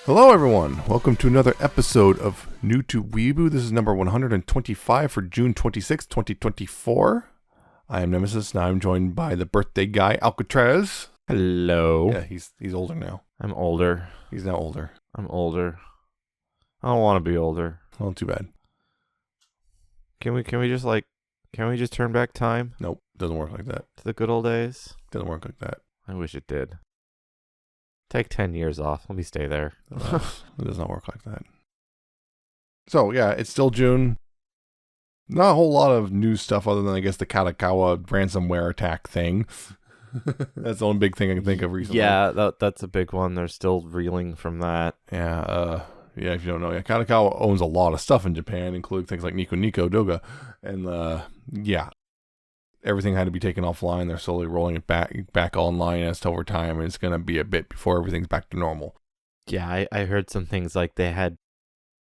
Hello everyone, welcome to another episode of New to Weeaboo. This is number 125 for June 26, 2024. I am Nemesis and I'm joined by the birthday guy, Alcatraz. Hello. Yeah, he's older now. I'm older. He's now older. I'm older. I don't want to be older. Well, too bad. Can we just turn back time Nope, doesn't work like that. to the good old days? Doesn't work like that. I wish it did. Take 10 years off. Let me stay there. It does not work like that. So, yeah, it's still June. Not a whole lot of new stuff other than, I guess, the Katakawa ransomware attack thing. That's the only big thing I can think of recently. Yeah, that's a big one. They're still reeling from that. Yeah, if you don't know, Katakawa owns a lot of stuff in Japan, including things like Nico Nico Doga. And, everything had to be taken offline. They're slowly rolling it back online as to over time, and it's going to be a bit before everything's back to normal. Yeah, I heard some things like they had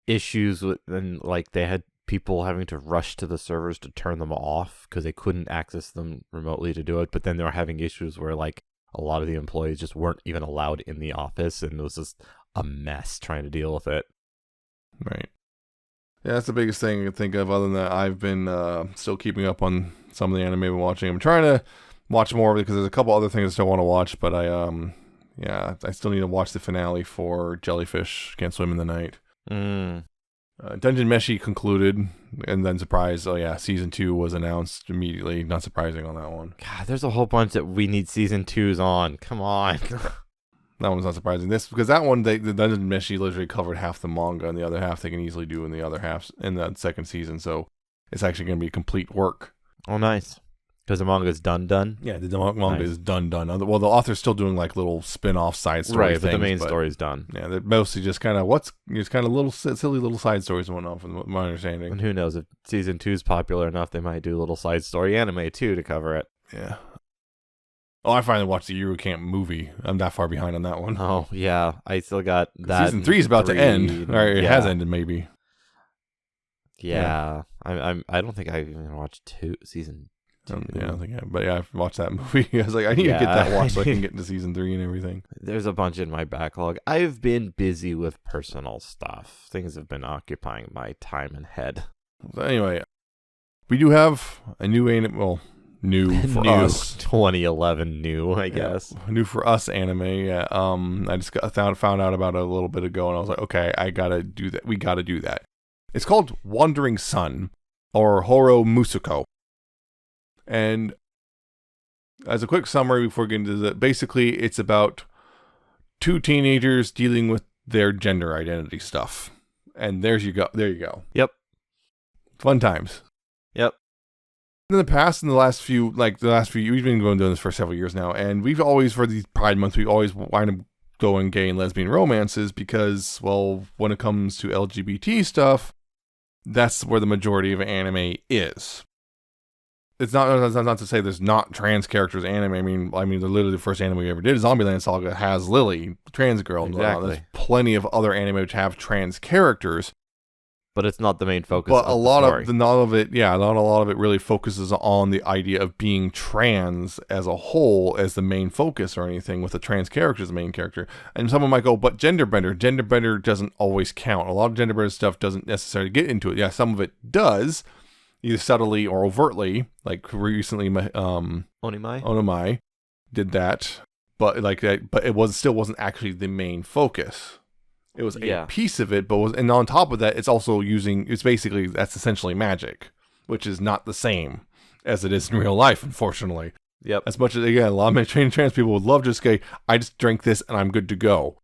issues with, and like they had people having to rush to the servers to turn them off because they couldn't access them remotely to do it. But then they were having issues where like a lot of the employees just weren't even allowed in the office, and it was just a mess trying to deal with it. Right. Yeah, that's the biggest thing I can think of. Other than that, I've been still keeping up on some of the anime I've been watching. I'm trying to watch more of it because there's a couple other things I still want to watch, but I still need to watch the finale for Jellyfish Can't Swim in the Night. Dungeon Meshi concluded, and then surprise, season 2 was announced immediately. Not surprising on that one. God, there's a whole bunch that we need season 2s on. Come on. That one's not surprising. Because that one, the Dungeon Meshi literally covered half the manga, and the other half they can easily do in the other half in the second season. So it's actually going to be complete work. Oh, nice. Because the manga's done. Yeah, the manga is done. Well, the author's still doing like little spin-off side story things. Right, but the main story's done. Yeah, they're mostly just kind of little silly little side stories and whatnot, from my understanding. And who knows, if season 2's popular enough, they might do a little side story anime too to cover it. Yeah. Oh, I finally watched the Yuru Camp movie. I'm that far behind on that one. Oh, yeah. I still got that. Season 3 is about to end. Or it has ended, maybe. Yeah. I don't think I've even watched season 2. Yeah, I don't think I've watched that movie. I was like, I need to get that watched so I can get into season 3 and everything. There's a bunch in my backlog. I've been busy with personal stuff. Things have been occupying my time and head. So anyway, we do have a new anime. Well, new for us. 2011 new, I guess. New for us anime. Yeah. I just found out about it a little bit ago, and I was like, okay, I gotta do that. We gotta do that. It's called Wandering Sun, or Horo Musuko. And as a quick summary before getting into that, basically it's about two teenagers dealing with their gender identity stuff. And there you go. Yep. Fun times. Yep. In the last few, we've been doing this for several years now, and we've always, for these Pride Months, we always wind up going gay and lesbian romances because, well, when it comes to LGBT stuff, that's where the majority of anime is. It's not to say there's not trans characters in anime. I mean, literally the first anime we ever did, Zombieland Saga, has Lily, trans girl. Exactly. There's plenty of other anime which have trans characters. But it's not the main focus But of the story. not a lot of it really focuses on the idea of being trans as a whole as the main focus or anything, with the trans character as the main character. And someone might go, but gender bender doesn't always count. A lot of gender bender stuff doesn't necessarily get into it. Yeah, some of it does, either subtly or overtly. Like recently, Onimai did that, but it still wasn't actually the main focus. It was a piece of it, and on top of that, that's essentially magic, which is not the same as it is in real life, unfortunately. Yep. As much as, again, a lot of trans people would love to just say, I just drink this and I'm good to go.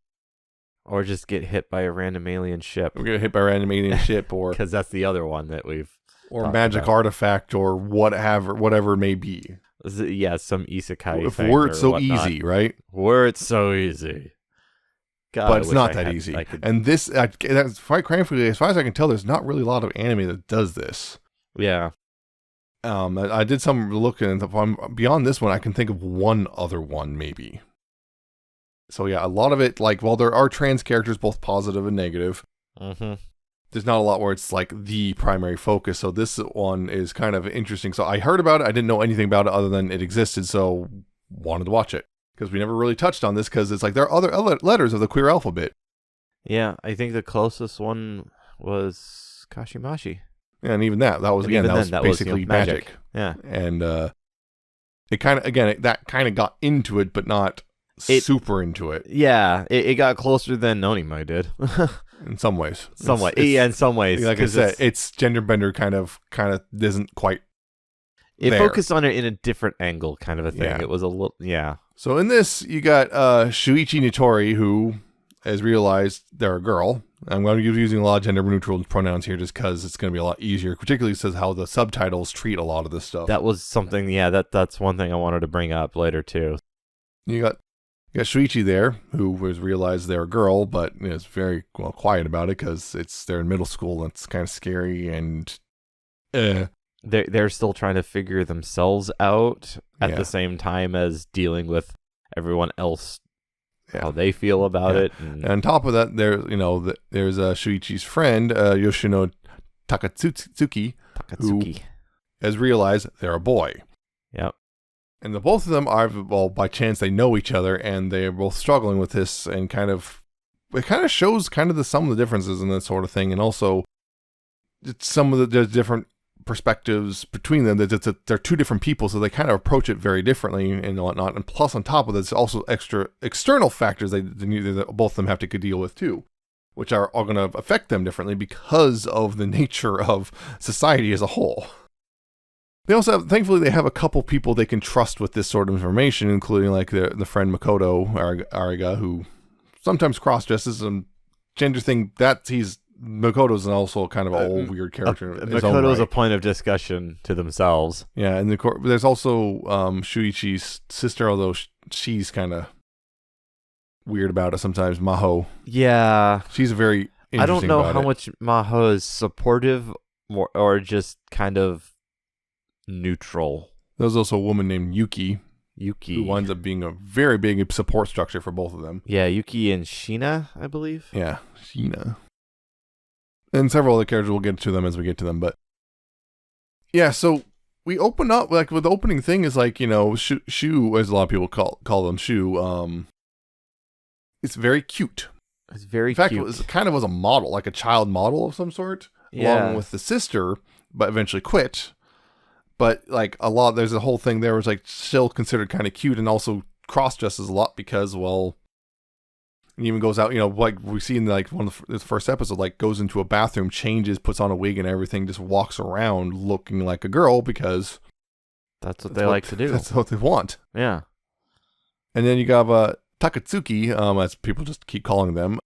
Or just get hit by a random alien ship. Or get hit by a random alien ship, or... Because that's the other one that we've... Or magic artifact, or whatever it may be. Yeah, some isekai if thing. Were it so whatnot. Easy, right? Were it so easy. God, but it's not that easy. And this, that's quite frankly, as far as I can tell, there's not really a lot of anime that does this. Yeah. I did some looking, and beyond this one, I can think of one other one, maybe. So yeah, a lot of it, while there are trans characters, both positive and negative, there's not a lot where it's the primary focus. So this one is kind of interesting. So I heard about it. I didn't know anything about it other than it existed, so wanted to watch it. Because we never really touched on this, because it's there are other letters of the queer alphabet. Yeah, I think the closest one was Kashimashi. And even that was, And again, even that then, was that was, basically magic. magic. Yeah. And it kind of, again, that kind of got into it, but not It- super into it Yeah, it got closer than Nonimai did. in some ways. Somewhat. It's, Yeah, in some ways. like I 'cause said, it's gender bender kind of isn't quite it there. focused on it in a different angle, kind of a thing. Yeah. It was a little, yeah. So in this, you got Shuichi Nitori, who has realized they're a girl. I'm going to be using a lot of gender neutral pronouns here just because it's going to be a lot easier, particularly says how the subtitles treat a lot of this stuff. That was something, yeah, that's one thing I wanted to bring up later, too. You got Shuichi there, who has realized they're a girl, but is very quiet about it because they're in middle school and it's kind of scary and They're still trying to figure themselves out at Yeah. the same time as dealing with everyone else, Yeah. how they feel about Yeah. it. And on top of that, there's Shuichi's friend, Yoshino Takatsuki, Takatsuki. has realized they're a boy. Yep. And the both of them are, well, by chance they know each other and they're both struggling with this, and it kind of shows some of the differences in that sort of thing. And also some of the different perspectives between them. They're two different people, so they kind of approach it very differently and whatnot. And plus on top of this, also extra external factors that both of them have to deal with too, which are all going to affect them differently because of the nature of society as a whole. They also have, thankfully, they have a couple people they can trust with this sort of information, including like the friend Makoto Ariga, who sometimes cross-dresses, and gender thing, Makoto's also kind of an old weird character. in his own Makoto's right. a point of discussion to themselves. Yeah, and there's also Shuichi's sister, although she's kind of weird about it sometimes, Maho. Yeah. She's very interesting I don't know about how it. much Maho is supportive or just kind of neutral. There's also a woman named Yuki, Yuki. who winds up being a very big support structure for both of them. Yeah, Yuki and Sheena, I believe. Yeah, Sheena. And several other characters, we'll get to them as we get to them, but yeah, so we open up, like, with the opening thing is like, Shu, as a lot of people call them, Shu, it's very cute. It's very In fact, cute. it was kind of was a model, like a child model of some sort, Yeah. along with the sister, but eventually quit. But like there's a whole thing there was like still considered kind of cute, and also cross-dresses a lot because, well, it even goes out, like we see in like one of the first episode, like goes into a bathroom, changes, puts on a wig and everything, just walks around looking like a girl because That's what they like to do. That's what they want. Yeah. And then you got Takatsuki, as people just keep calling them.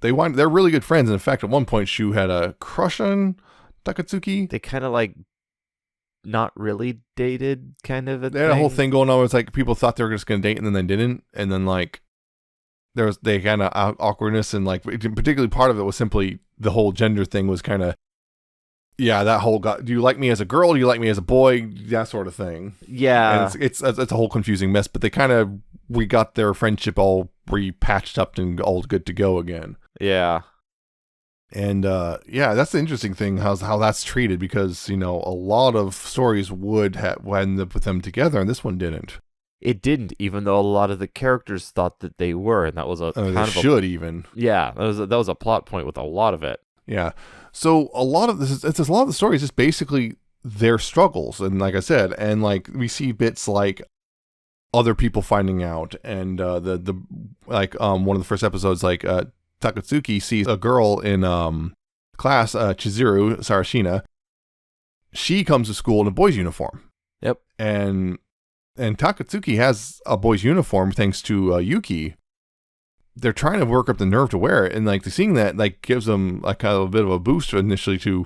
They're really good friends, and in fact, at one point, Shu had a crush on Takatsuki. They kind of like not really dated, kind of. They had a whole thing going on where it's like people thought they were just going to date, and then they didn't, and then like they kind of awkwardness, and like particularly part of it was simply the whole gender thing was kind of, yeah, that whole do you like me as a girl, do you like me as a boy, that sort of thing. Yeah. And it's a whole confusing mess, but we got their friendship all repatched up and all good to go again. Yeah. And yeah, that's the interesting thing, how that's treated, because a lot of stories would end up with them together, and this one didn't. It didn't, even though a lot of the characters thought that they were, and that was a kind They of should even. Yeah, that was a plot point with a lot of it. Yeah. So a lot of a lot of the stories is basically their struggles, and like I said, and like we see bits like other people finding out, and the one of the first episodes, like Takatsuki sees a girl in class, Chizuru Sarashina. She comes to school in a boy's uniform. Yep. And Takatsuki has a boy's uniform thanks to Yuki. They're trying to work up the nerve to wear it, and like seeing that like gives them like kind of a bit of a boost initially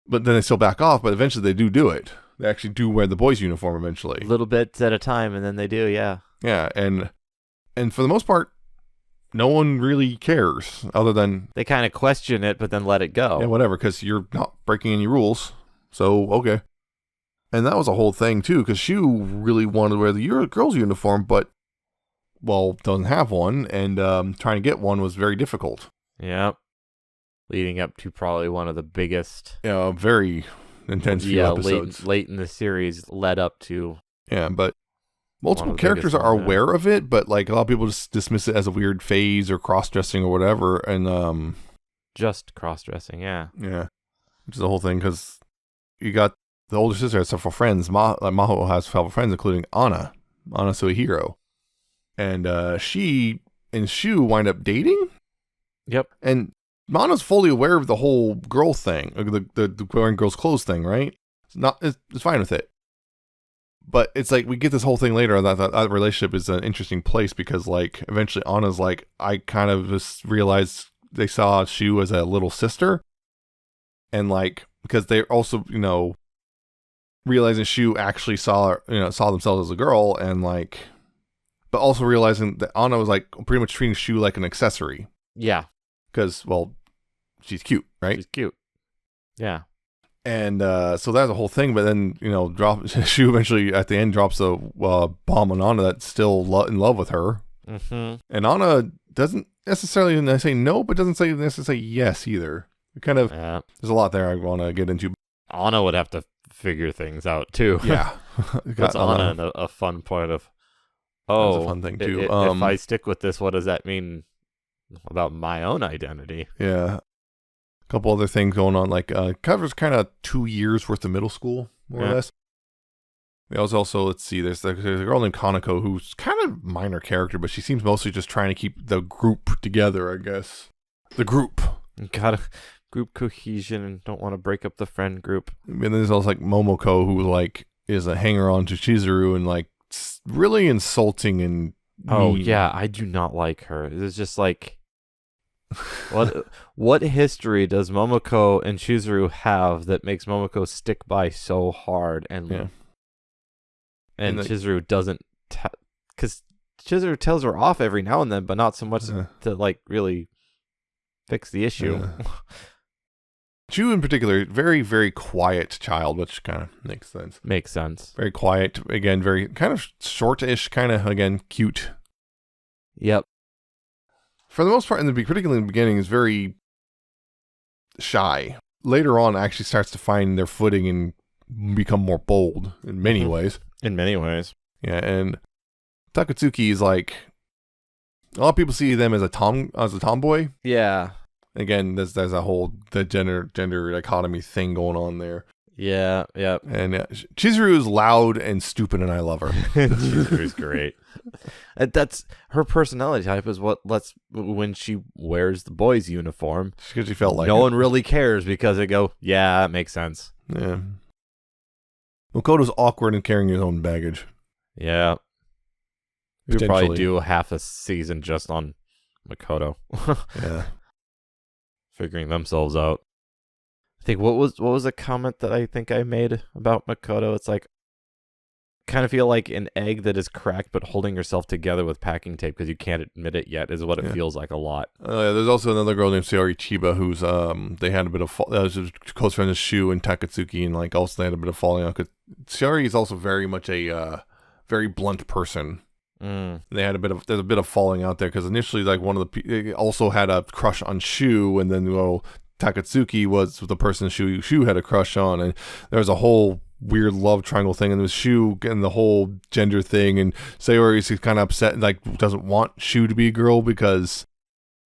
but then they still back off. But eventually they do it. They actually do wear the boy's uniform eventually. Little bits at a time, and then they do, yeah. Yeah, and for the most part, no one really cares, other than They kind of question it, but then let it go. yeah, whatever, because you're not breaking any rules. So okay. And that was a whole thing too, because Shu really wanted to wear the girl's uniform, but doesn't have one, and trying to get one was very difficult. Yep. Leading up to probably one of the biggest, Very intense few episodes. late in the series led up to. Yeah, but multiple One of the characters biggest are ones, yeah. aware of it, but like a lot of people just dismiss it as a weird phase or cross-dressing or whatever. And Just cross-dressing, yeah. yeah, which is the whole thing because you got the older sister has several friends. Maho has several friends, including Anna Suihiro, and she and Shu wind up dating. Yep. And Mano's fully aware of the whole girl thing, the wearing girls' clothes thing, right? It's fine with it. But it's like we get this whole thing later that relationship is an interesting place because like eventually Anna's like, I kind of just realized they saw Shu as a little sister. And like, because they're also, realizing Shu actually saw themselves as a girl and like, but also realizing that Anna was like pretty much treating Shu like an accessory. Yeah. Because, well, she's cute, right? She's cute. Yeah. And so that's the whole thing. But then, Shu eventually at the end drops a bomb on Anna that's still in love with her. Mm-hmm. And Anna doesn't necessarily say no, but doesn't necessarily say yes either. It kind of, there's a lot there I want to get into. Anna would have to figure things out too. Yeah. That's Anna and a fun point of, that's a fun thing too. If I stick with this, what does that mean about my own identity? Yeah. A couple other things going on, like covers kind of 2 years worth of middle school, more or less. There's also, let's see, there's a girl named Kaneko who's kind of minor character, but she seems mostly just trying to keep the group together, I guess. The group. Gotta group cohesion and don't want to break up the friend group. And then there's also like Momoko, who like is a hanger-on to Chizuru and like really insulting and Oh mean. yeah, I do not like her. It's just like, what history does Momoko and Chizuru have that makes Momoko stick by so hard and Chizuru doesn't, because Chizuru tells her off every now and then, but not so much to like really fix the issue. Chu in particular, very, very quiet child, which kind of makes sense. Makes sense. Very quiet, again, very kind of shortish, kind of, again, cute. Yep. For the most part, particularly in the beginning, is very shy. Later on, actually starts to find their footing and become more bold in many ways. In many ways. Yeah, and Takatsuki is like, a lot of people see them as a tomboy. Yeah. Again, there's a whole the gender dichotomy thing going on there. Yeah, yeah. And Chizuru is loud and stupid, and I love her. Chizuru's great. That's her personality type. Is what lets when she wears the boys' uniform. Because she felt like no one really cares because they go, yeah, that makes sense. Yeah. Makoto's awkward and carrying his own baggage. Yeah. We could probably do half a season just on Makoto. Yeah. Figuring themselves out. I think what was a comment that I think I made about Makoto? It's like, kind of feel like an egg that is cracked but holding herself together with packing tape because you can't admit it yet is what it feels like a lot. There's also another girl named Sayori Chiba who's they had a bit of that was a close friend of Shu and Takatsuki, and like also they had a bit of falling out because Sayori is also very much a very blunt person. They had there's a bit of falling out there because initially like one of they also had a crush on Shu, and then Takatsuki was the person Shu had a crush on, and there was a whole weird love triangle thing, and there was Shu and the whole gender thing, and Sayori is kind of upset and like doesn't want Shu to be a girl because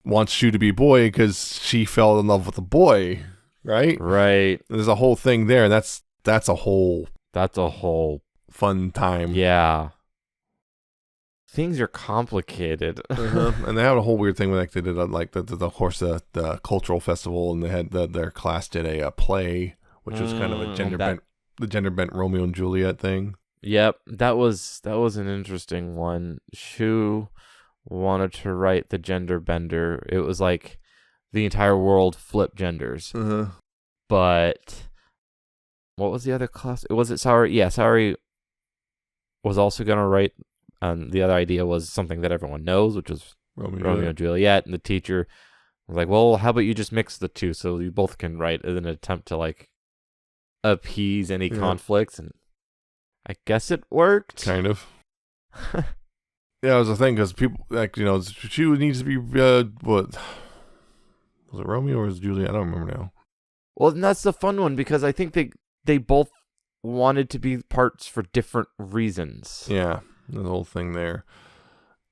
wants Shu to be a boy because she fell in love with a boy, right? Right. There's a whole thing there, and that's a whole fun time. Yeah. Things are complicated. And they had a whole weird thing when like, they did like the cultural festival, and they had their class did a play, which was kind of a gender bent Romeo and Juliet thing. Yep, that was an interesting one. Shu wanted to write the gender bender. It was like the entire world flipped genders. But what was the other class? Was it Saori? Yeah, Saori was also going to write. The other idea was something that everyone knows, which was Romeo and Juliet. And the teacher was like, well, how about you just mix the two so you both can write in an attempt to like appease any conflicts. And I guess it worked. Kind of. Yeah, it was a thing because people like, she needs to be, what was it, Romeo or was it Juliet? I don't remember now. Well, and that's the fun one because I think they both wanted to be parts for different reasons. Yeah. The whole thing there.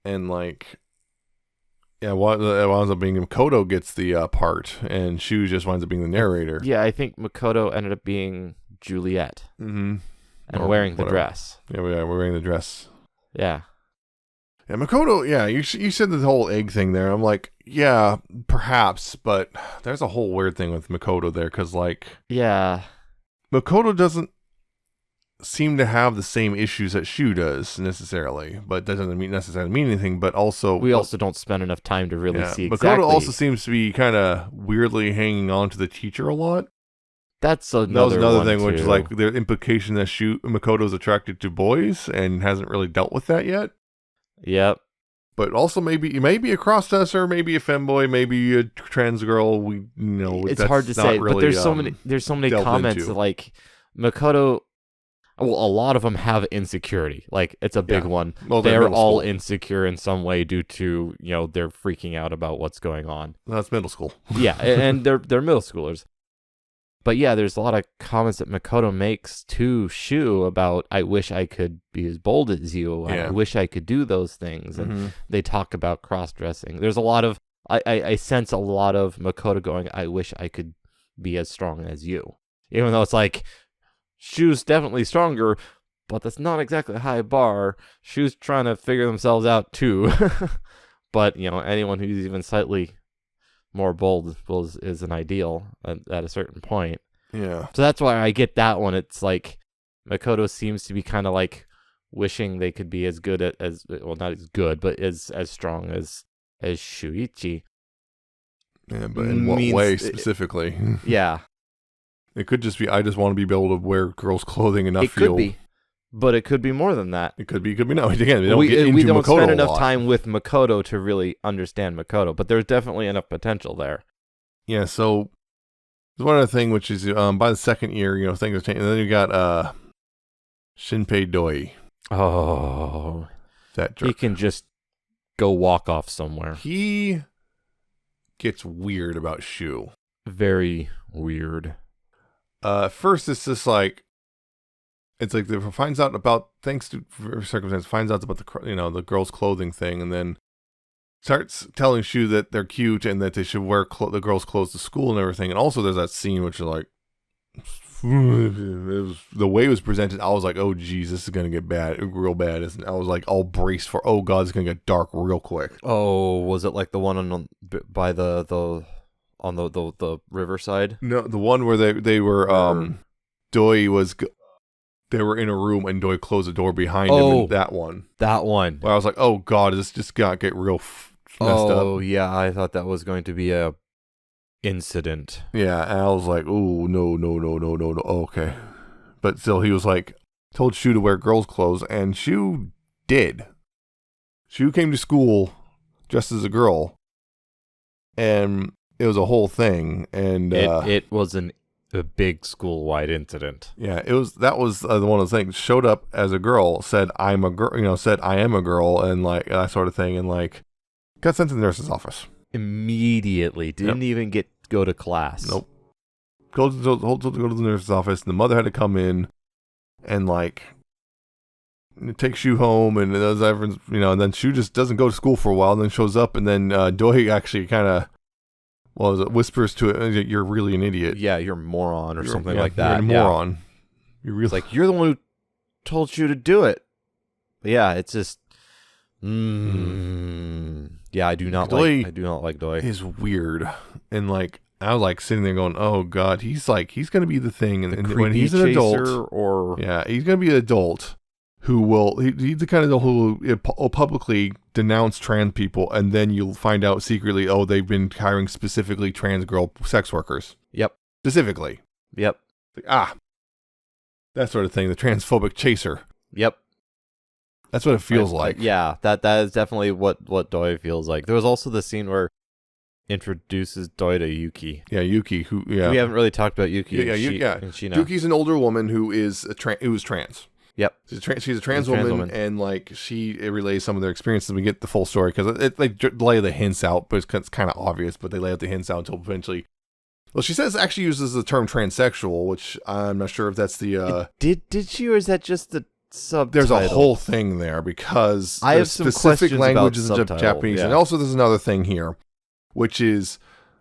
And like, yeah, what it winds up being Makoto gets the part, and Shu just winds up being the narrator. Yeah, I think Makoto ended up being Juliet Mm-hmm. and wearing the dress. Yeah, we're wearing the dress. Yeah. Yeah, Makoto, yeah, you said the whole egg thing there. I'm like, yeah, perhaps, but there's a whole weird thing with Makoto there, because, like, Yeah. Makoto doesn't seem to have the same issues that Shu does, necessarily, but that doesn't necessarily mean anything, but also... We also don't spend enough time to really see exactly... Makoto also seems to be kind of weirdly hanging on to the teacher a lot. That's another That was another thing, too. which is, like, the implication that Makoto's attracted to boys and hasn't really dealt with that yet. Yep. But also maybe a cross-dresser, maybe a femboy, maybe a trans girl. It's hard to say, really, but there's so many comments that, like, Makoto. Well, a lot of them have insecurity. Like, it's a big one. Well, they're all insecure in some way due to they're freaking out about what's going on. That's middle school. Yeah, and they're middle schoolers. But yeah, there's a lot of comments that Makoto makes to Shu about, I wish I could be as bold as you. Yeah. I wish I could do those things. And they talk about cross-dressing. There's a lot of, I sense a lot of Makoto going, I wish I could be as strong as you. Even though it's like, Shu's definitely stronger, but that's not exactly a high bar. Shu's trying to figure themselves out too. But, anyone who's even slightly more bold is an ideal at a certain point. Yeah. So that's why I get that one. It's like Makoto seems to be kind of like wishing they could be as good as well, not as good, but as strong as Shuichi. Yeah, but in what way specifically? Yeah. It could just be, I just want to be able to wear girls' clothing and not feel... It could be. But it could be more than that. It could be no. Again, we don't spend enough time with Makoto to really understand Makoto, but there's definitely enough potential there. Yeah, so there's one other thing, which is by the second year, things have changed. And then you got Shinpei Doi. Oh. That jerk. He can just go walk off somewhere. He gets weird about Shu. Very weird. First, it's just like, it's like finds out about, thanks to circumstance, finds out about the girls' clothing thing, and then starts telling Shu that they're cute and that they should wear the girls' clothes to school and everything. And also, there's that scene which is like, the way it was presented, I was like, oh geez, this is gonna get real bad. I was like all braced for, oh god, it's gonna get dark real quick. Oh, was it like the one by the riverside? No, the one where they were Doi was. They were in a room and Doi closed the door behind him. And that one. That one. Where I was like, oh god, this just got get real messed up. Oh yeah, I thought that was going to be a incident. Yeah, and I was like, oh no. Okay. But still, he was like, told Shu to wear girls' clothes, and Shu did. Shu came to school dressed as a girl, and it was a whole thing. And it was a big school-wide incident. Yeah, that was one of the things. Showed up as a girl, said I'm a girl, said I am a girl, and like that sort of thing, and like got sent to the nurse's office immediately. Didn't even go to class. Nope. Go to the nurse's office, and the mother had to come in and like take Shu home, and and then Shu just doesn't go to school for a while, and then shows up, and then Doi actually kind of. Well, it whispers to it, you're really an idiot. Yeah, you're a moron or something like that. You're a moron. You're really like, you're the one who told you to do it. But yeah, it's just yeah, I do not like Doi. Is weird. And like I was like sitting there going, "Oh god, he's going to be the thing and when he's an adult he's going to be an adult who will he's the kind of adult who will publicly denounce trans people, and then you'll find out secretly, oh, they've been hiring specifically trans girl sex workers. Yep. Specifically. Yep. Like, that sort of thing. The transphobic chaser. Yep. That's what it feels like. Yeah, that is definitely what Doi feels like. There was also the scene where introduces Doi to Yuki. Yeah, Yuki. We haven't really talked about Yuki. Yuki's an older woman who is who's trans. Yep. She's a trans woman, and like it relays some of their experiences. We get the full story because they lay the hints out, but it's kind of obvious. But they lay out the hints out until eventually. Well, she says actually uses the term transsexual, which I'm not sure if that's the. Did she, or is that just the subtitles. There's a whole thing there because I have there's some specific questions languages in about subtitles, Japanese, yeah. and also there's another thing here, which is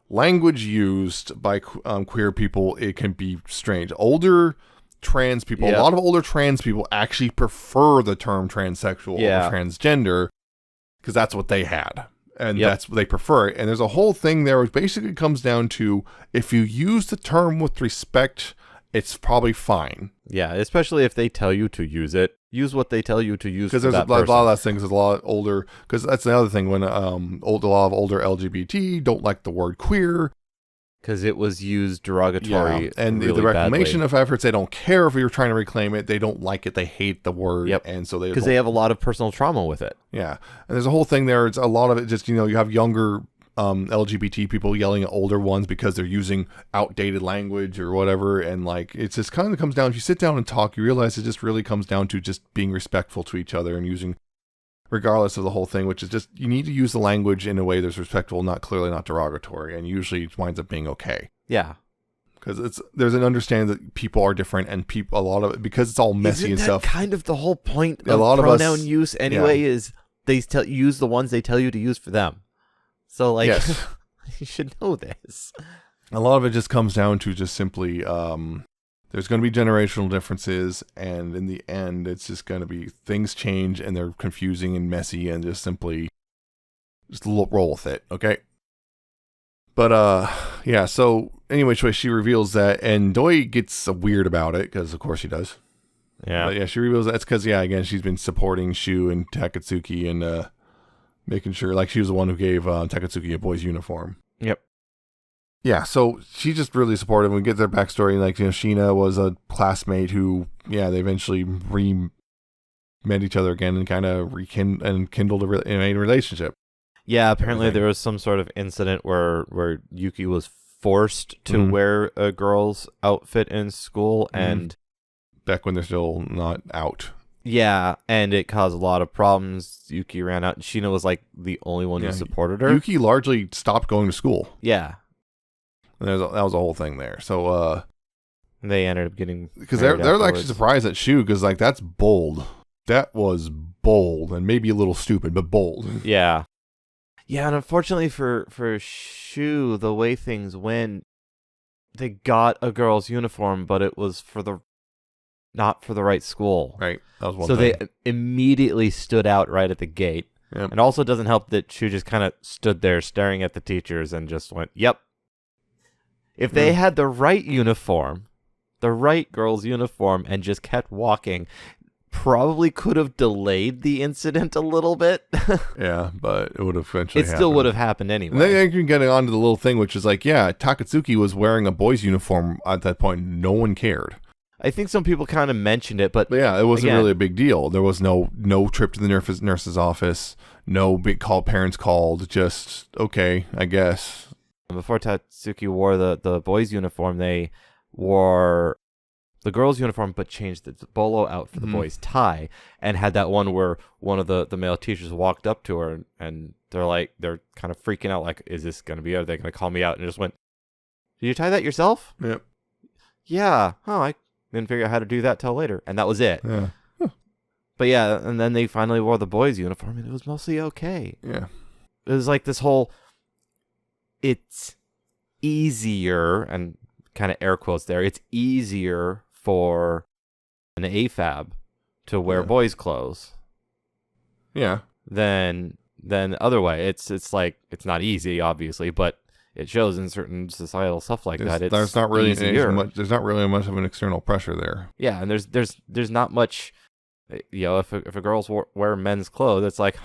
language used by queer people. It can be strange. Older trans people, Yep. a lot of older trans people actually prefer the term transsexual Yeah. over transgender because that's what they had. And Yep. that's what they prefer. And there's a whole thing there which basically comes down to if you use the term with respect, it's probably fine. Yeah, especially if they tell you to use it. Use what they tell you to use. Because there's a lot of those things. There's a lot older. Because that's the other thing when a lot of older LGBT don't like the word queer. Because it was used derogatory. Yeah. And really the reclamation badly. of efforts, they don't care if you're trying to reclaim it. They don't like it. They hate the word. Yep. And so Because they have a lot of personal trauma with it. Yeah. And there's a whole thing there. It's a lot of it just, you have younger LGBT people yelling at older ones because they're using outdated language or whatever. And like, it's just kind of comes down, if you sit down and talk, you realize it just really comes down to just being respectful to each other and using, regardless of the whole thing, which is just, you need to use the language in a way that's respectful, clearly not derogatory. And usually it winds up being okay. Yeah. Because there's an understanding that people are different and a lot of it, because it's all messy Isn't and that stuff. kind of the whole point A of lot of pronoun us- use anyway is they use the ones they tell you to use for them. So like, Yes. you should know this. A lot of it just comes down to just simply there's going to be generational differences, and in the end it's just going to be things change and they're confusing and messy, and just simply just roll with it, okay? But yeah, so anyway, she reveals that, and Doi gets weird about it because of course she does. Yeah. But yeah, she reveals that's because again she's been supporting Shu and Takatsuki and making sure, like, she was the one who gave Takatsuki a boy's uniform. Yep. Yeah, so she's just really supportive. We get their backstory. Like, Sheena was a classmate who, they eventually met each other again and kind of kindled a relationship. Yeah, apparently Everything. there was some sort of incident where Yuki was forced to Mhm. wear a girl's outfit in school, and Back when they're still not out. yeah, and it caused a lot of problems. Yuki ran out, and Sheena was like the only one Yeah, who supported her. Yuki largely stopped going to school. Yeah, And that was a whole thing there. So, and they ended up getting because married they're actually afterwards. surprised at Shu, because, like, that's bold. That was bold, and maybe a little stupid, but bold. Yeah. Yeah, and unfortunately for Shu, the way things went, they got a girl's uniform, but it was not for the right school. Right. That was one So thing. they immediately stood out right at the gate. Yep. And also doesn't help that Shu just kind of stood there staring at the teachers and just went, "Yep." If they had the right uniform, the right girl's uniform, and just kept walking, probably could have delayed the incident a little bit. Yeah, but it would have eventually It still would have happened And anyway. then you can get on to the little thing, which is like, Takatsuki was wearing a boy's uniform at that point. No one cared. I think some people kind of mentioned it, but But yeah, it wasn't Again. really a big deal. There was no trip to the nurse's office, no big parents called, just, okay, I guess. before Tatsuki wore the boys' uniform, they wore the girls' uniform, but changed the bolo out for the Mhm. boys' tie, and had that one where one of the male teachers walked up to her, and they're kind of freaking out, like, is this going to be, are they going to call me out? And just went, "Did you tie that yourself?" Yep. "Yeah." "Oh, I didn't figure out how to do that till later." And that was it. Yeah. But yeah, and then they finally wore the boys' uniform, and it was mostly okay. Yeah. It was like this whole, it's easier, and kind of air quotes there, it's easier for an AFAB to wear Yeah. boys' clothes Yeah. than the other way. It's like, it's not easy, obviously, but it shows in certain societal stuff like that. It's There's not really easier. there's not really much of an external pressure there. Yeah, and there's not much, if a girl's wear men's clothes, it's like,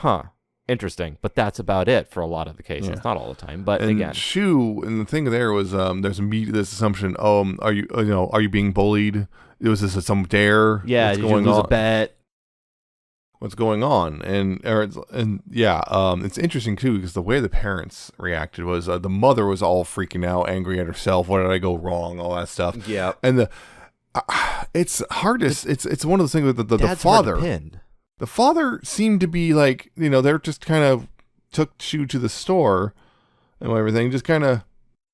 interesting, but that's about it for a lot of the cases. Yeah. Not all the time, but And again, Shu, and the thing there was there's this assumption, are you being bullied? Was this some dare? yeah, What's did you going lose on? a bet? What's going on? It's interesting too, because the way the parents reacted was the mother was all freaking out, angry at herself. What did I go wrong? All that stuff. Yeah, And it's hardest. It's one of those things with the Dad's father. hard to pin. The father seemed to be like, they're just kind of took Shu to the store and everything, just kind of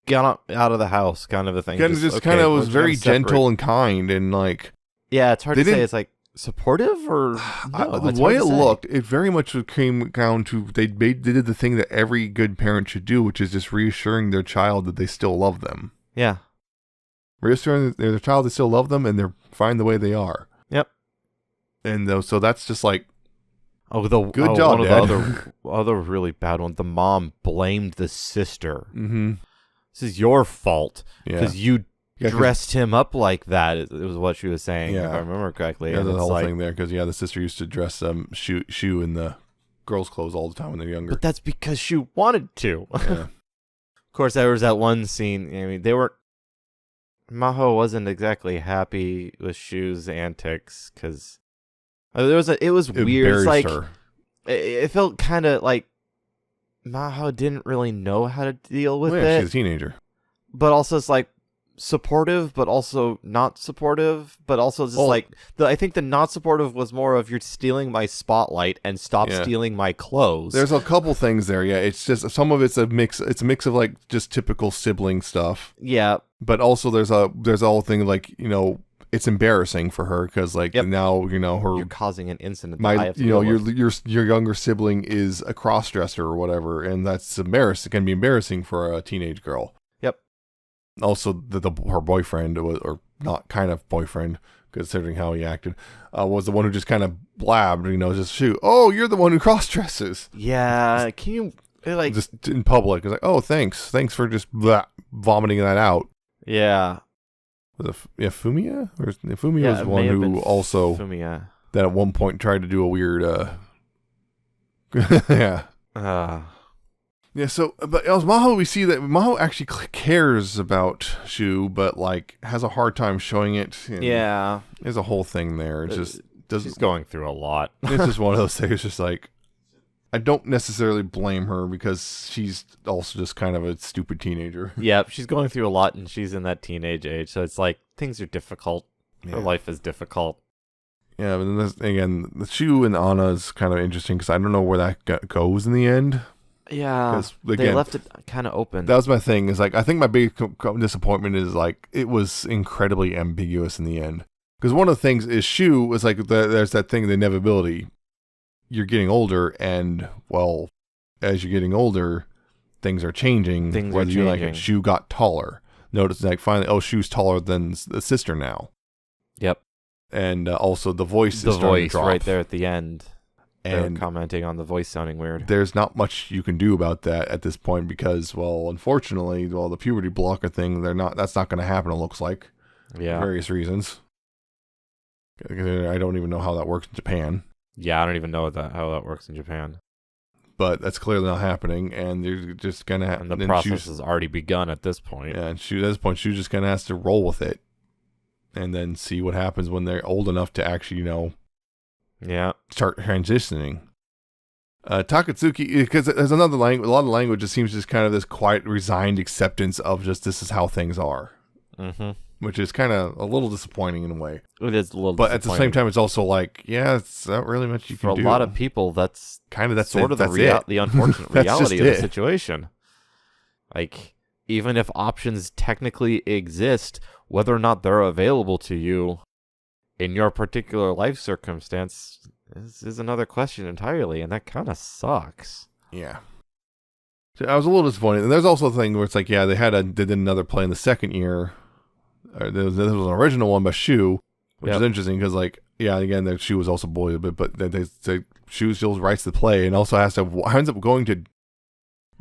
Got out of the house, kind of a thing. was okay, very let's kinda gentle and kind, and like, Yeah, it's hard They to say. didn't- It's like, supportive or no? The way it looked, it very much came down to they did the thing that every good parent should do, which is just reassuring their child that they still love them. Yeah. Reassuring their child they still love them and they're fine the way they are. Yep. And so that's just like, good job, one Dad. of the other really bad one. The mom blamed the sister. mm-hmm. This is your fault Yeah. because you dressed him up like that. It was what she was saying, if I remember correctly. Yeah, and the it's whole like, thing there, because the sister used to dress Shu in the girls' clothes all the time when they're younger. but that's because she wanted to. Yeah. Of course, there was that one scene. I mean, Maho wasn't exactly happy with Shu's antics because it was weird. It's like her. it felt kind of like Maho didn't really know how to deal with it. She's a teenager. But also it's like supportive, but also not supportive, but also just I think the not supportive was more of you're stealing my spotlight and stop stealing my clothes. There's a couple things there. Yeah, it's just some of it's a mix. It's a mix of like just typical sibling stuff. Yeah, but also there's a whole thing like it's embarrassing for her because now her you're causing an incident. Your younger sibling is a crossdresser or whatever, and that's embarrassing. It can be embarrassing for a teenage girl. Also, her boyfriend, or not kind of boyfriend, considering how he acted, was the one who just kind of blabbed, just shoot. Oh, you're the one who cross dresses. Yeah, can you just in public? It's like, oh, thanks for just vomiting that out. Yeah. Was it Fumiya? Or Fumiya was the one who also Fumiya. That at one point tried to do a weird. Yeah. Yeah, so, but as Maho, we see that Maho actually cares about Shu, but, has a hard time showing it. Yeah. There's a whole thing there. It just doesn't... She's going through a lot. It's just one of those things, just I don't necessarily blame her, because she's also just kind of a stupid teenager. Yeah, she's going through a lot, and she's in that teenage age, so it's things are difficult. Yeah. Her life is difficult. Yeah, but then again, the Shu and Anna is kind of interesting, because I don't know where that goes in the end. Yeah, they left it kind of open. That was my thing. Is I think my big disappointment is it was incredibly ambiguous in the end. Because one of the things is Shu was there's that thing, the inevitability. You're getting older, and as you're getting older, things are changing. Whether you like it, Shu got taller. Notice finally, Shu's taller than the sister now. Yep. And also the voice is starting to drop. Right there at the end. And commenting on the voice sounding weird. There's not much you can do about that at this point because, unfortunately, the puberty blocker thing, that's not going to happen, it looks like. Yeah. For various reasons. I don't even know how that works in Japan. Yeah, I don't even know how that works in Japan. But that's clearly not happening, and they're just going to have... And the process has already begun at this point. Yeah, and at this point, Shu just kind of has to roll with it. And then see what happens when they're old enough to actually, yeah, start transitioning. Takatsuki, because there's another language, a lot of language just seems just kind of this quiet, resigned acceptance of just this is how things are. Mm-hmm. Which is kind of a little disappointing in a way. It is a little but at the same time, it's also it's not really much you can do. For a lot of people, that's kind of the unfortunate reality of the situation. Even if options technically exist, whether or not they're available to you in your particular life circumstance is another question entirely, and that kind of sucks. Yeah. So I was a little disappointed. And there's also a thing where it's they did another play in the second year. There was an original one by Shu, which is interesting because, again, that Shu was also bullied a bit, but they say Shu still writes the play and also ends up going to...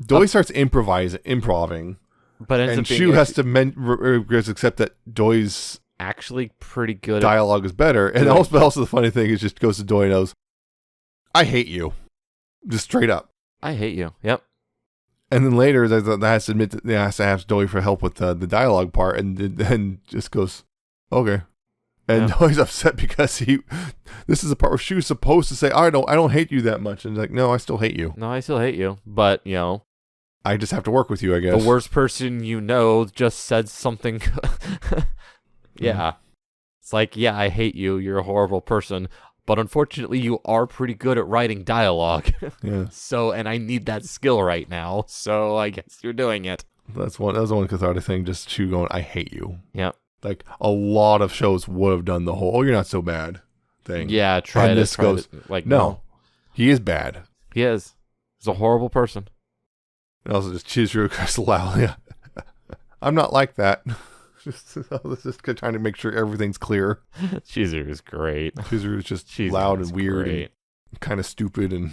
Doi starts improving, and Shu has to accept that Doi's actually pretty good dialogue is better. And also the funny thing is just goes to Doi and goes, I hate you. Just straight up. I hate you. Yep. And then later, that has to admit that they has to ask Doi for help with the dialogue part, and then just goes, okay. And Doi's upset because this is the part where Shu's supposed to say, I don't hate you that much. And he's like, no, I still hate you. No, I still hate you. But, I just have to work with you, I guess. The worst person just said something. Yeah. It's I hate you. You're a horrible person. But unfortunately, you are pretty good at writing dialogue. Yeah. And I need that skill right now. So I guess you're doing it. That was the one cathartic thing. Just Shu going, I hate you. Yep. A lot of shows would have done the whole, you're not so bad. thing. Yeah, And this goes, like no, he is bad. he is. He's a horrible person. And also just Chizuru goes loud. Yeah. I'm not like that. just trying to make sure everything's clear. Chizuru is great. Chizuru is just Chizuru loud is and weird great. and kind of stupid and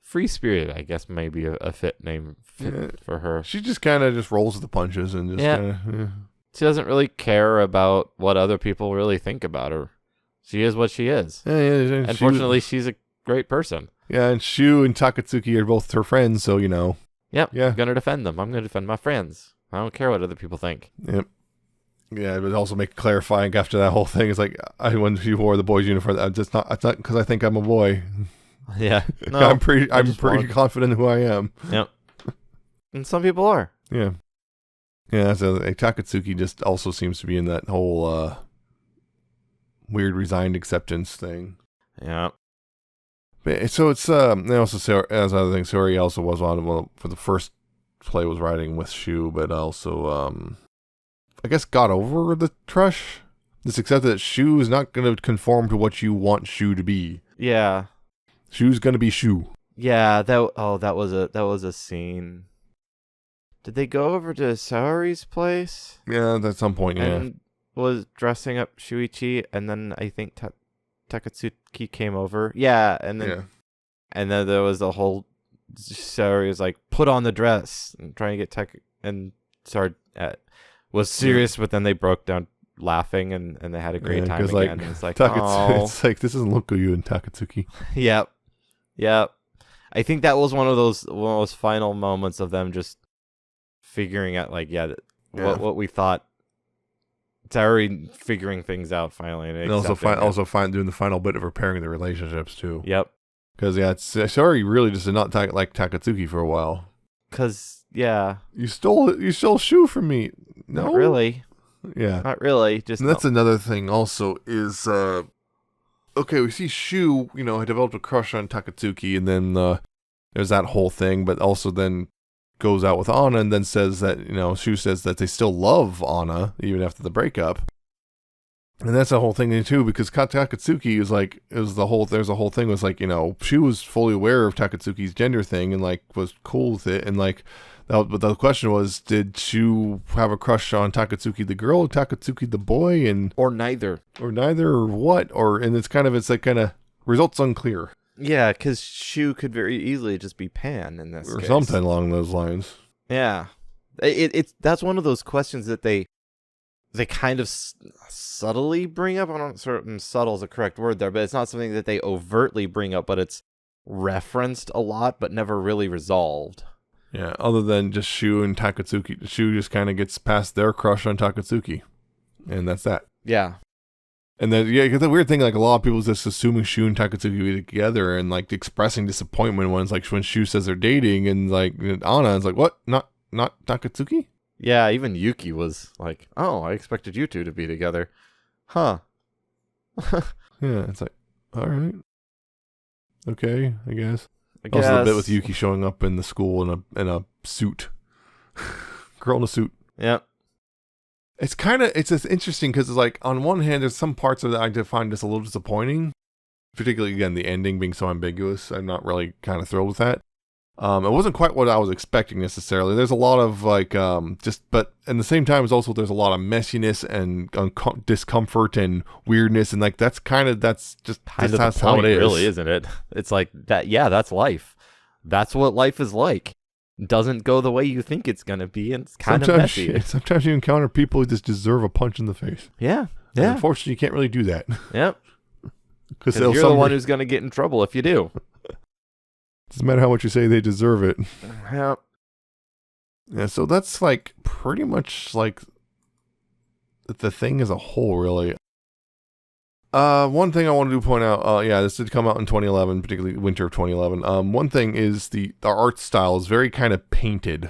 Free Spirit, I guess, may be a fit name for her. she just kind of just rolls with the punches and just kind of. She doesn't really care about what other people really think about her. She is what she is. Yeah, And fortunately, she's a great person. Yeah, and Shu and Takatsuki are both her friends, so you know. Yep. Yeah. I'm going to defend them. I'm going to defend my friends. I don't care what other people think. Yep. Yeah, but also make clarifying after that whole thing. It's like, when she wore the boy's uniform, it's not because I think I'm a boy. Yeah. No, I'm pretty confident in who I am. Yep. And some people are. Yeah. Yeah, so Takatsuki just also seems to be in that whole weird resigned acceptance thing. Yeah. So it's they also as other things, Sori also was on for the first play was riding with Shu, but also I guess got over the crush. Just accepted that Shu is not going to conform to what you want Shu to be. Yeah. Shu's going to be Shu. Yeah, that was a scene. Did they go over to Saori's place? Yeah, at some point, yeah. And was dressing up Shuichi, and then I think Takatsuki came over. Yeah, and then there was the whole Saori was like, put on the dress and trying to get and started was serious, but then they broke down laughing and they had a great time again. Like, and it's like, it's like, this doesn't look good, you and Takatsuki. Yep. I think that was one of those final moments of them just figuring out, like, what we thought. It's already figuring things out finally, and also doing the final bit of repairing the relationships too. Yep. Because Saori really just did not like Takatsuki for a while. Because you stole Shu from me. No, not really. Yeah, not really. Just and that's another thing. Also, is okay. We see Shu, had developed a crush on Takatsuki, and then there's that whole thing. But also then goes out with Anna, and then says that Shu says that they still love Anna even after the breakup. And that's the whole thing too, because Takatsuki is like, there's a whole thing was like, Shu was fully aware of Takatsuki's gender thing and like was cool with it, and like, but the question was, did Shu have a crush on Takatsuki the girl, or Takatsuki the boy, or neither, or what, and it's kind of results unclear. Yeah, because Shu could very easily just be Pan in this or case. Something along those lines. Yeah, that's one of those questions that they kind of subtly bring up. I don't know, certain subtle is a correct word there, but it's not something that they overtly bring up, but it's referenced a lot, but never really resolved. Yeah, other than just Shu and Takatsuki. Shu just kind of gets past their crush on Takatsuki, and that's that. Yeah. And then, because the weird thing, like, a lot of people is just assuming Shu and Takatsuki be together and, like, expressing disappointment when it's, like, when Shu says they're dating, and, like, Anna is like, what? Not Takatsuki? Yeah, even Yuki was like, oh, I expected you two to be together. Huh. Yeah, it's like, all right. Okay, I guess. Also, the bit with Yuki showing up in the school in a suit. Girl in a suit. Yep. It's just interesting because it's like, on one hand, there's some parts of it I did find just a little disappointing. Particularly, again, the ending being so ambiguous. I'm not really kind of thrilled with that. It wasn't quite what I was expecting necessarily. There's a lot of like, but at the same time, there's a lot of messiness and discomfort and weirdness, and like that's how it is, really, isn't it? It's like that. Yeah, that's life. That's what life is like. Doesn't go the way you think it's gonna be, and it's kind of messy. Sometimes you encounter people who just deserve a punch in the face. Yeah. And unfortunately, you can't really do that. Yep. Because you're the one who's gonna get in trouble if you do. Doesn't matter how much you say they deserve it. Yep. Yeah, so that's like pretty much like the thing as a whole, really. One thing I wanted to point out, this did come out in 2011, particularly winter of 2011. One thing is the art style is very kind of painted.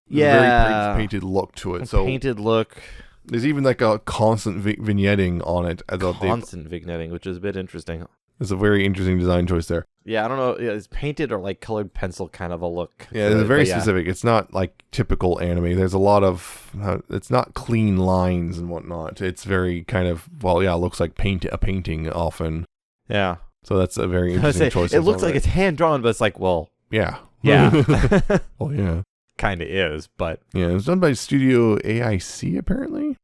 Yeah. Very painted look to it. Painted look. There's even like a constant vignetting on it. Constant vignetting, which is a bit interesting. It's a very interesting design choice there. Yeah, I don't know. It's painted or like colored pencil kind of a look. Yeah, it's very specific. It's not like typical anime. There's a lot of, it's not clean lines and whatnot. It's very kind of, it looks like a painting often. Yeah. So that's a very I interesting say, choice. it looks like it's hand drawn, but it's like, well, yeah. yeah. Oh yeah. Kind of is, but Yeah, it was done by Studio AIC apparently,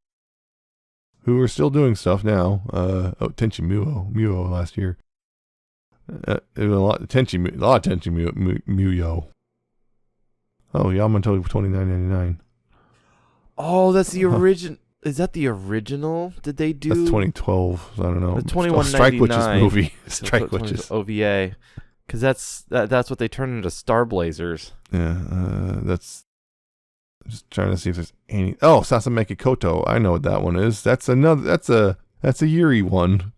who are still doing stuff now. Tenchi Muyo last year. It was a lot of Tenchi Muyo. Oh, Yamato $29.99. oh, that's the original. Is that the original? Did they do? That's 2012. I don't know. The 21.99 Strike Witches movie. Strike Witches. OVA, because that's what they turn into Star Blazers. Yeah, that's. Just trying to see if there's any. Oh, Sasameki Koto. I know what that one is. That's another. That's a Yuri one.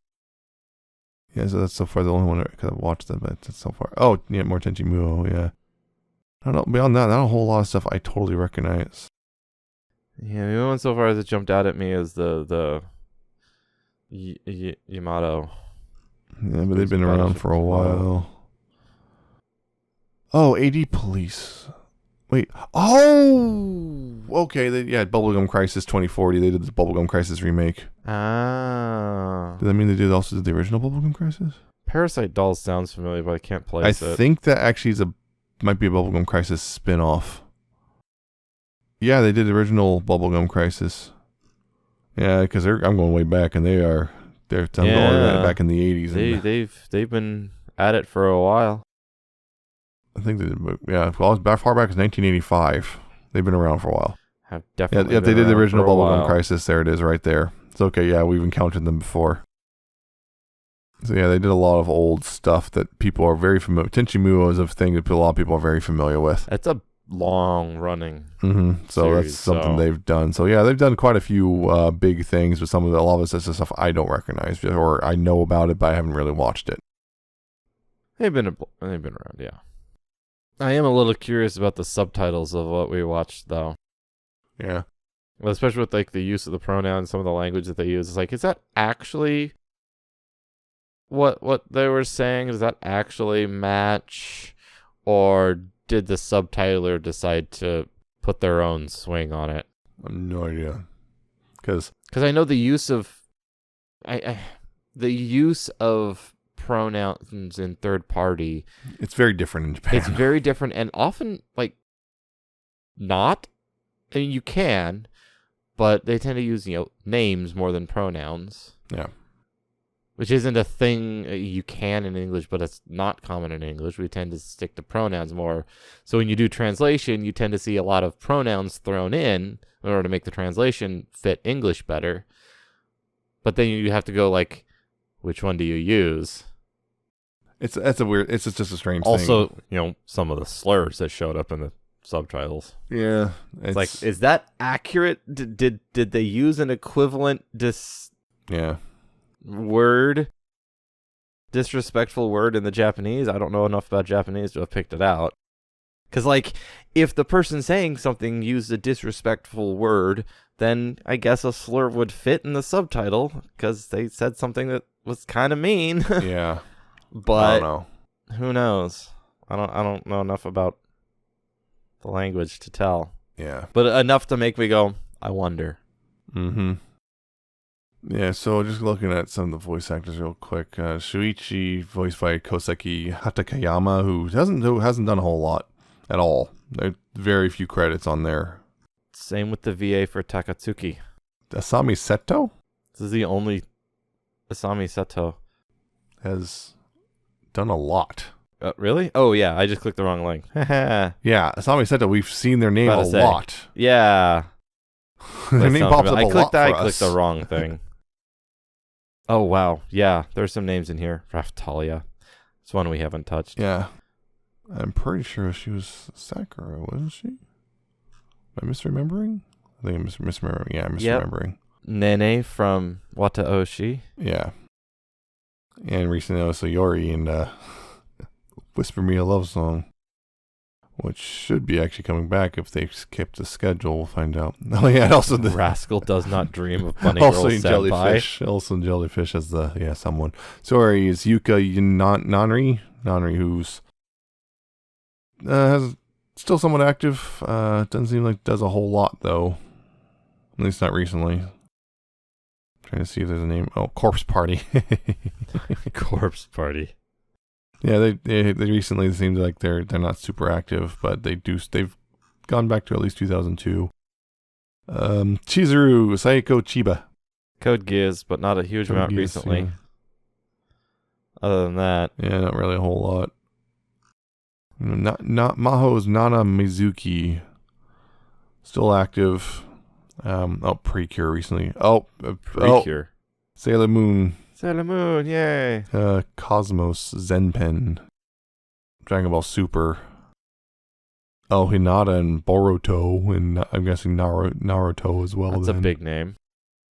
Yeah, so that's so far the only one because I've watched them, but that's so far. Oh, yeah, more Tenchi Muyo. Yeah. I don't know. Beyond that, not a whole lot of stuff I totally recognize. Yeah, the only one so far that jumped out at me is the Yamato. Yeah, but they've been around for a while. Oh, AD Police. Wait. Oh! Okay, they had Bubblegum Crisis 2040. They did the Bubblegum Crisis remake. Ah. Does that mean they also did the original Bubblegum Crisis? Parasite Dolls sounds familiar, but I can't place it. I think that actually might be a Bubblegum Crisis spin-off. Yeah, they did the original Bubblegum Crisis. Yeah, because I'm going way back, and they're going back in the 80s. They've been at it for a while. I think they did, yeah, well, as far back as 1985. They've been around for a while. Have definitely. Yeah, they did the original Bubblegum while. Crisis. There it is, right there. It's okay. Yeah, we've encountered them before. So yeah, they did a lot of old stuff that people are very familiar. Tenchi Muyo is a thing that a lot of people are very familiar with. It's a long running. So series, that's something they've done. So yeah, they've done quite a few big things, but a lot of it's just stuff I don't recognize or I know about it, but I haven't really watched it. They've been around, yeah. I am a little curious about the subtitles of what we watched, though. Yeah. Well, especially with like the use of the pronouns, some of the language that they use. It's like, is that actually what they were saying? Does that actually match, or did the subtitler decide to put their own swing on it? I have no idea. Because I know the use of the use of pronouns in third party, it's very different in Japan. It's very different, and often like not. I mean, you can, but they tend to use names more than pronouns. Yeah. Which isn't a thing you can in English, but it's not common in English. We tend to stick to pronouns more. So when you do translation, you tend to see a lot of pronouns thrown in order to make the translation fit English better. But then you have to go like, which one do you use? It's just a strange thing. Also, some of the slurs that showed up in the subtitles. Yeah. It's like, is that accurate? Did they use an equivalent disrespectful word in the Japanese? I don't know enough about Japanese to have picked it out. Because, like, if the person saying something used a disrespectful word, then I guess a slur would fit in the subtitle because they said something that was kind of mean. Yeah. But I don't know. Who knows? I don't know enough about the language to tell. Yeah. But enough to make me go, I wonder. Mm-hmm. Yeah, so just looking at some of the voice actors real quick. Shuichi, voiced by Koseki Hatakayama, who hasn't done a whole lot at all. There are very few credits on there. Same with the VA for Takatsuki. Asami Seto? This is the only Asami Seto. Has done a lot. Really? Oh, yeah, I just clicked the wrong link. Yeah, Asami Seto, we've seen their name a lot. Yeah. Their name pops up a lot for us. I clicked the wrong thing. Oh, wow. Yeah, there's some names in here. Raftalia. It's one we haven't touched. Yeah. I'm pretty sure she was Sakura, wasn't she? Am I misremembering? I think I'm misremembering. Yeah, I'm misremembering. Yep. Nene from Wataoshi. Yeah. And recently also Yori in Whisper Me a Love Song, which should be actually coming back if they kept the schedule. We'll find out. Oh yeah, also the Rascal Does Not Dream of Bunny also Girl in Senpai. Jellyfish. Also in Jellyfish as someone. Sorry, is Yuka Nanri, who's has still somewhat active. Doesn't seem like does a whole lot though. At least not recently. Trying to see if there's a name. Oh, Corpse Party. Corpse Party. Yeah, they recently seem like they're not super active, but they've gone back to at least 2002. Chizuru Saiko Chiba. Code Geass, but not a huge amount recently. Yeah. Other than that, Yeah, not really a whole lot. Not Maho's Nana Mizuki, still active. Precure recently. Precure. Sailor Moon. Sailor Moon, yay! Cosmos Zenpen. Dragon Ball Super. Oh, Hinata and Boruto, and I'm guessing Naruto as well. That's a big name.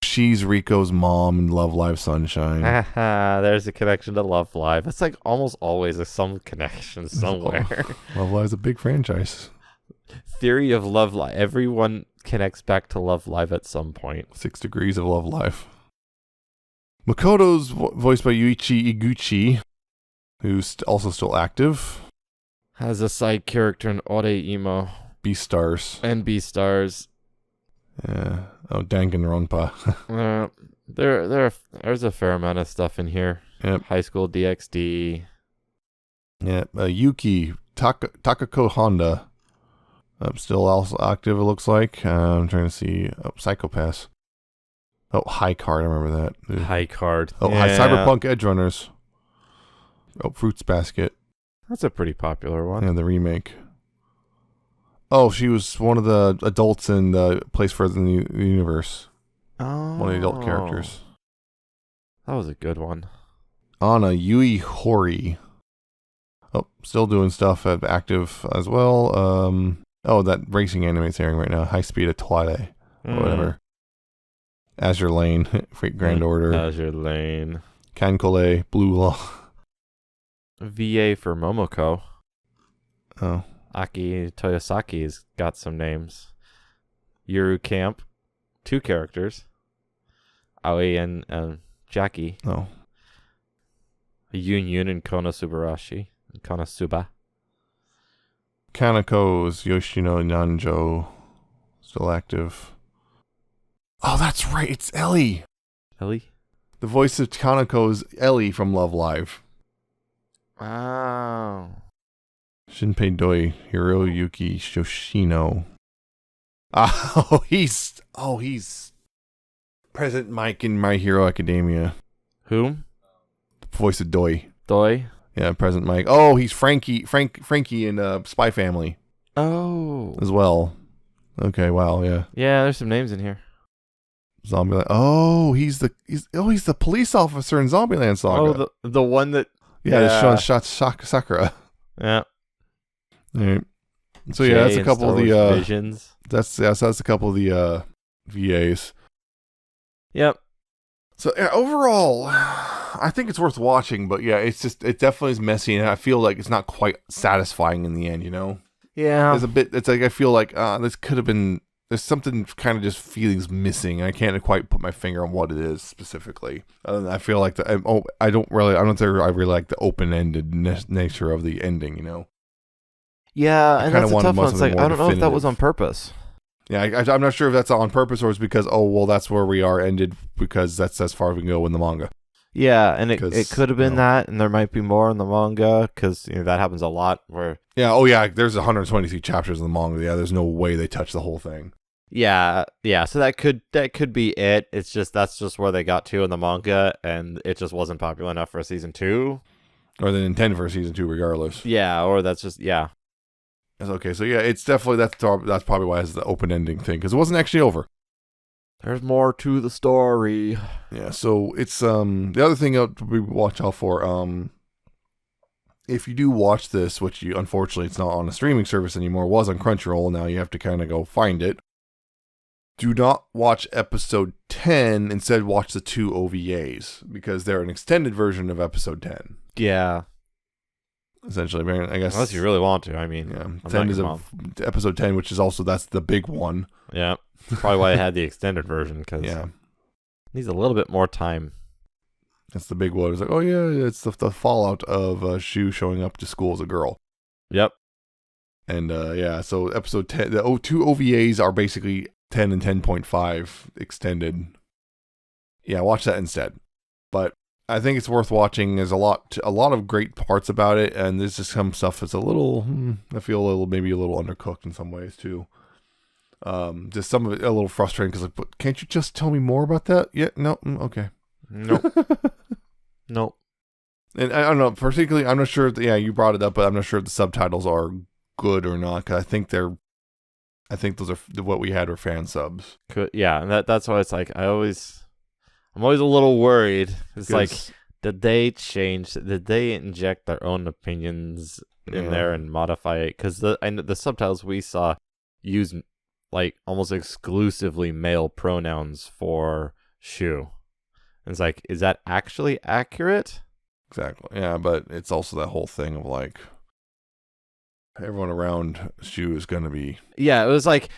She's Riko's mom in Love Live Sunshine. Haha, there's a connection to Love Live. It's like almost always some connection somewhere. Love Live's a big franchise. Theory of Love Live. Everyone connects back to Love Live at some point. 6 Degrees of Love Live. Makoto's voiced by Yuichi Iguchi, who's also still active. Has a side character in Oreimo. Beastars. And Beastars. Yeah. Oh, Danganronpa. There's a fair amount of stuff in here. Yep. High School DxD. Yeah. Yuki Takako Honda. Still also active, it looks like. I'm trying to see. Oh, Psychopaths. Oh, High Card. I remember that. High Card. Oh, yeah. Cyberpunk Edge Runners. Oh, Fruits Basket. That's a pretty popular one. Yeah, the remake. Oh, she was one of the adults in the Place Further in the Universe. Oh. One of the adult characters. That was a good one. Anna Yui Hori. Oh, still doing stuff active as well. That racing anime is airing right now. High Speed of Twilight. Or whatever. Azure Lane. Freight Grand Order. Azure Lane. Kankole. Blue Law. VA for Momoko. Oh. Aki Toyosaki's got some names. Yuru Camp. 2 characters. Aoi and Jackie. Oh. Yun Yun and Konosubarashi. Konosuba. Kanako's Yoshino Nanjo. Still active. Oh, that's right. It's Ellie. Ellie? The voice of Kanako is Ellie from Love Live. Wow. Shinpei Doi, Hiroyuki Shoshino. Oh, he's President Mike in My Hero Academia. Whom? The voice of Doi. Doi? Yeah, President Mike. Oh, he's Frankie in Spy Family. Oh. As well. Okay, wow, yeah. Yeah, there's some names in here. Zombieland. Oh, he's the police officer in Zombieland Saga. Oh, the one that. Yeah, Sean shots Sakura. Yeah. All right. So yeah, that's a couple of the Visions. that's a couple of the VAs. Yep. So yeah, overall, I think it's worth watching, but yeah, it definitely is messy, and I feel like it's not quite satisfying in the end. You know? Yeah. It's like I feel like this could have been. There's something kind of just feelings missing. I can't quite put my finger on what it is specifically. I feel like I don't think I really like the open-ended nature of the ending. You know? Yeah, and that's a tough one. It's like I don't know if that was on definitive. purpose. Yeah, I'm not sure if that's on purpose or it's because that's where we are ended because that's as far as we can go in the manga. Yeah, and it could have been that, and there might be more in the manga because that happens a lot. Where there's 123 chapters in the manga. Yeah, there's no way they touch the whole thing. Yeah. So that could be it. It's just that's just where they got to in the manga, and it just wasn't popular enough for a season 2, or they intended for a season 2, regardless. Yeah, or that's just That's okay. So yeah, it's definitely that's probably why it's the open ending thing because it wasn't actually over. There's more to the story. Yeah. So it's the other thing we watch out for if you do watch this, which unfortunately it's not on a streaming service anymore, it was on Crunchyroll. Now you have to kind of go find it. Do not watch episode 10. Instead, watch the 2 OVAs because they're an extended version of episode 10. Yeah. Essentially, I guess. Unless you really want to. I mean, yeah. 10 is episode 10, which is also that's the big one. Yeah. Probably why I had the extended version because it needs a little bit more time. That's the big one. It's like, oh yeah, it's the fallout of Shu showing up to school as a girl. Yep. And so episode 10, the 2 OVAs are basically 10 and 10.5 extended. Yeah, watch that instead. But I think it's worth watching. There's a lot of great parts about it, and there's just some stuff that's a little, I feel maybe a little undercooked in some ways too. Just some of it a little frustrating because, like, but can't you just tell me more about that? Yeah, no, okay, Nope. Nope. And I don't know, particularly, I'm not sure. You brought it up, but I'm not sure if the subtitles are good or not. Cause I think those are what we had were fan subs. Yeah, and that's why it's like I'm always a little worried. It's like, did they inject their own opinions in there and modify it? Because the subtitles we saw use like almost exclusively male pronouns for Shu. And it's like, is that actually accurate? Exactly. Yeah, but it's also that whole thing of like everyone around Shu is going to be. Yeah, it was like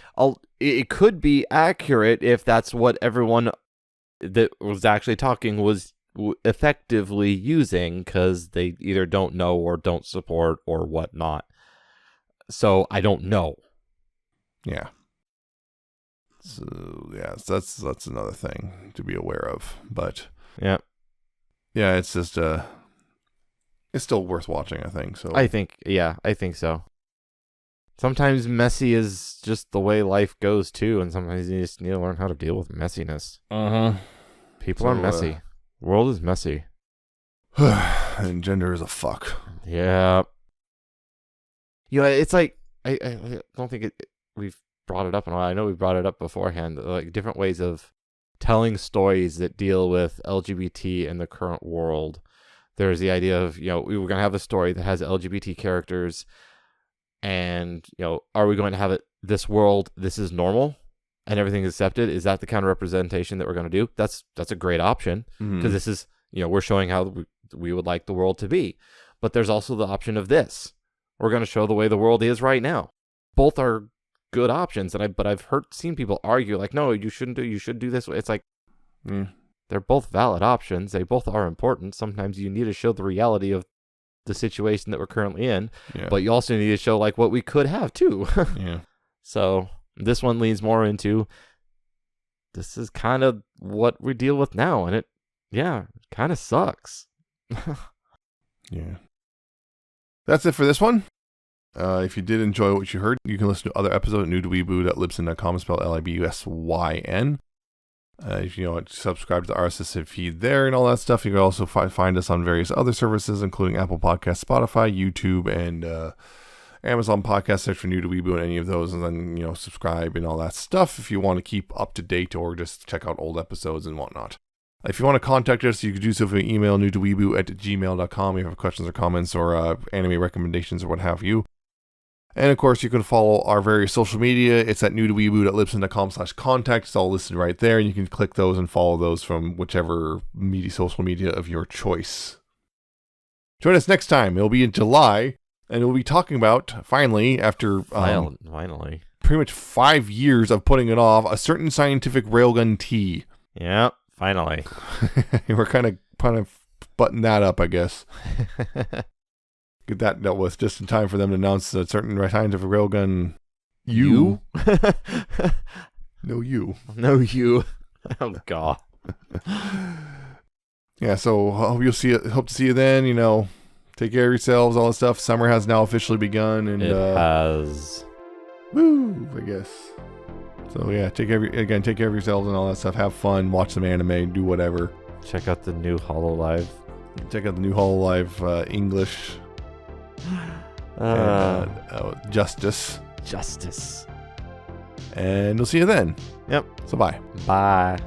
it could be accurate if that's what everyone that was actually talking was effectively using, because they either don't know or don't support or whatnot. So I don't know. Yeah. So yeah, so that's another thing to be aware of. But yeah, it's just it's still worth watching, I think. So I think so. Sometimes messy is just the way life goes too, and sometimes you just need to learn how to deal with messiness. People are messy. World is messy. And gender is a fuck. Yeah. It's like I don't think we've brought it up in a while. I know we brought it up beforehand, like different ways of telling stories that deal with LGBT in the current world. There's the idea of, we were going to have a story that has LGBT characters, and, are we going to have this world, this is normal and everything is accepted? Is that the kind of representation that we're going to do? That's a great option, because this is, we're showing how we would like the world to be. But there's also the option of this. We're going to show the way the world is right now. Both are good options, but I've seen people argue like, no, you should do this way. It's like, they're both valid options. They both are important. Sometimes you need to show the reality of the situation that we're currently in, but you also need to show like what we could have too. Yeah. So this one leans more into, this is kind of what we deal with now, and it kind of sucks. Yeah. That's it for this one. If you did enjoy what you heard, you can listen to other episodes at newtoweeboo.libsyn.com, spelled Libusyn. If you want to subscribe to the RSS feed there and all that stuff, you can also find us on various other services, including Apple Podcasts, Spotify, YouTube, and Amazon Podcasts. Search for New to Weeaboo in any of those, and then subscribe and all that stuff if you want to keep up to date or just check out old episodes and whatnot. If you want to contact us, you can do so via email, newtoweeboo@gmail.com. If you have questions or comments or anime recommendations or what have you. And of course, you can follow our various social media. It's at newtoweeboo.libsyn.com/contact. It's all listed right there, and you can click those and follow those from whichever social media of your choice. Join us next time. It'll be in July, and we'll be talking about, finally, after finally, pretty much 5 years of putting it off, a certain scientific railgun tea. Yeah, finally. We're kind of button that up, I guess. Get that dealt with just in time for them to announce a certain scientific railgun. You? No, you. No, you. Oh, God. Yeah, so hope to see you then. Take care of yourselves, all that stuff. Summer has now officially begun, and it has. Woo, I guess. So yeah, take care of yourselves and all that stuff. Have fun, watch some anime, do whatever. Check out the new HoloLive. Check out the new HoloLive English. Justice. Justice. And we'll see you then. Yep. So bye. Bye.